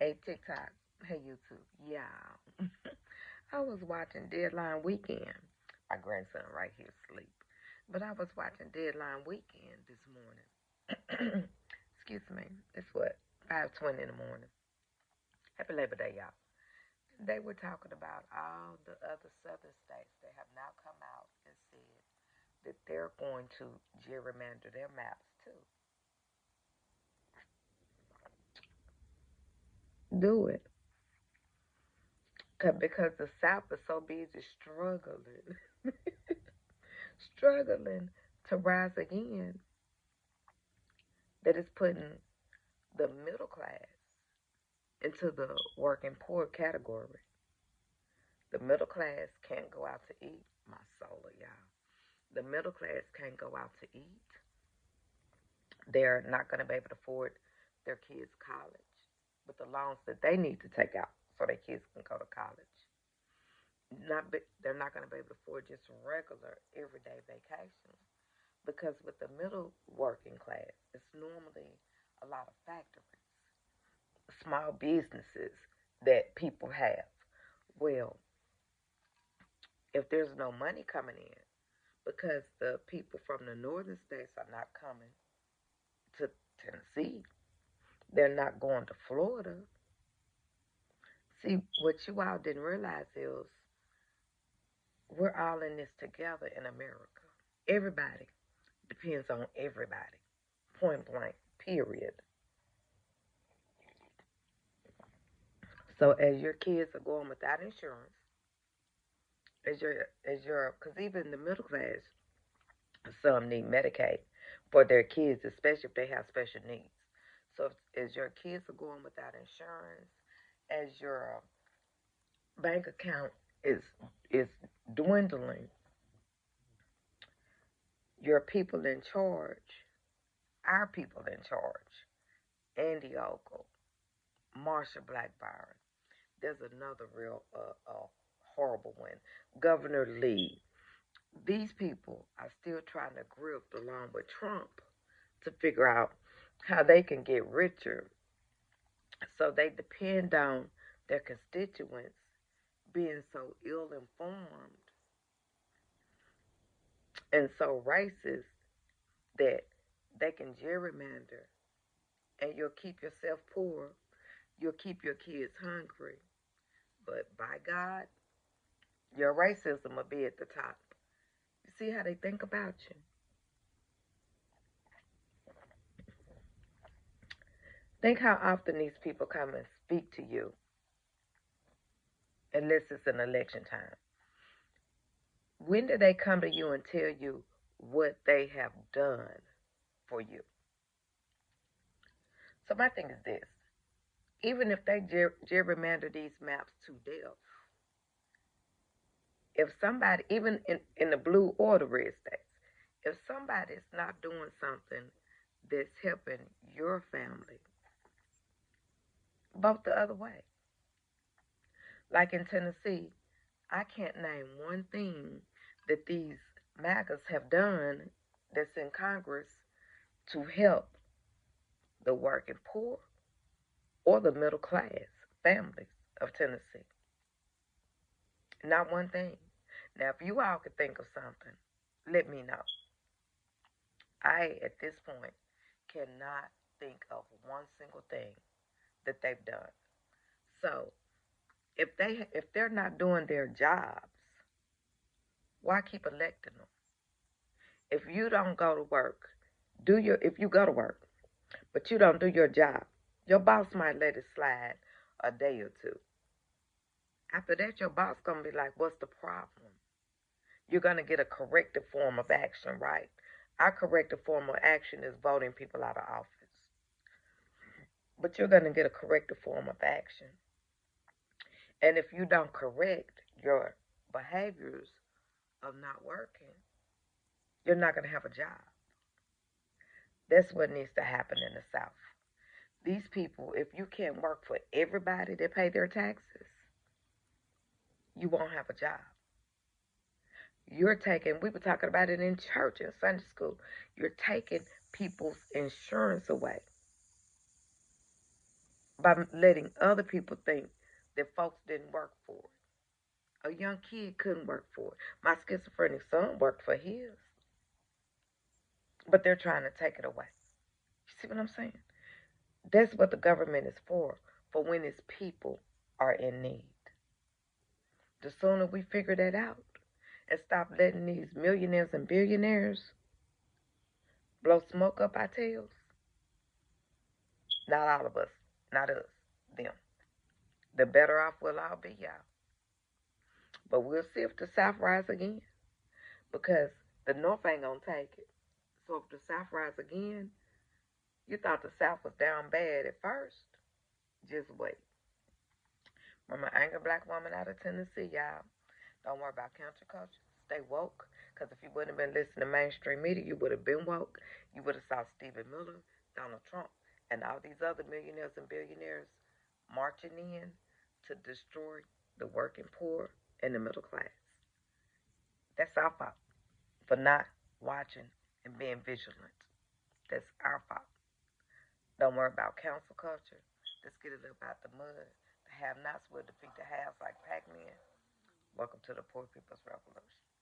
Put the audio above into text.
Hey TikTok, hey YouTube, yeah. I was watching Deadline Weekend. My grandson right here asleep, but I was watching Deadline Weekend this morning. Excuse me. It's what 5:20 in the morning. Happy Labor Day, y'all. They were talking about all the other southern states that have now come out and said that they're going to gerrymander their maps too. Do it. Because the South is so busy struggling to rise again, that it's putting the middle class into the working poor category. The middle class can't go out to eat. My soul, y'all. The middle class can't go out to eat. They're not going to be able to afford their kids' college with the loans that they need to take out so their kids can go to college. They're not going to be able to afford just regular everyday vacations because with the middle working class, it's normally a lot of factories, small businesses that people have. Well, if there's no money coming in because the people from the northern states are not coming to Tennessee, they're not going to Florida. See, what you all didn't realize is we're all in this together in America. Everybody depends on everybody. Point blank, period. So as your kids are going without insurance, because even the middle class, some need Medicaid for their kids, especially if they have special needs. So as your kids are going without insurance, as your bank account is dwindling, your people in charge, our people in charge, Andy Ogle, Marsha Blackburn. There's another real horrible one, Governor Lee. These people are still trying to grip along with Trump to figure out how they can get richer. So they depend on their constituents being so ill informed and so racist that they can gerrymander and you'll keep yourself poor, you'll keep your kids hungry. But by God, your racism will be at the top. You see how they think about you? Think how often these people come and speak to you, unless it's an election time. When do they come to you and tell you what they have done for you? So my thing is this: even if they gerrymander these maps to death, if somebody, even in the blue or the red states, if somebody's not doing something that's helping your family, vote the other way. Like in Tennessee, I can't name one thing that these MAGAs have done that's in Congress to help the working poor or the middle class families of Tennessee. Not one thing. Now, if you all could think of something, let me know. I, at this point, cannot think of one single thing that they've done. So, if they're not doing their jobs, why keep electing them? If you don't go to work, if you go to work, but you don't do your job, your boss might let it slide a day or two. After that, your boss gonna be like, "What's the problem?" You're gonna get a corrective form of action, right? Our corrective form of action is voting people out of office, but you're gonna get a corrective form of action. And if you don't correct your behaviors of not working, you're not gonna have a job. That's what needs to happen in the South. These people, if you can't work for everybody that pay their taxes, you won't have a job. We were talking about it in church and Sunday school. You're taking people's insurance away by letting other people think that folks didn't work for it. A young kid couldn't work for it. My schizophrenic son worked for his, but they're trying to take it away. You see what I'm saying? That's what the government is for when its people are in need. The sooner we figure that out and stop letting these millionaires and billionaires blow smoke up our tails, not all of us, not us, them, the better off we'll all be, y'all. But we'll see if the South rise again because the North ain't gonna take it. So if the South rise again, you thought the South was down bad at first. Just wait. From an angry black woman out of Tennessee, y'all. Don't worry about counterculture. Stay woke. Because if you wouldn't have been listening to mainstream media, you would have been woke. You would have saw Stephen Miller, Donald Trump, and all these other millionaires and billionaires marching in to destroy the working poor and the middle class. That's our fault for not watching and being vigilant. That's our fault. Don't worry about council culture. Let's get it up out the mud. The have-nots will defeat the haves like Pac-Man. Welcome to the Poor People's Revolution.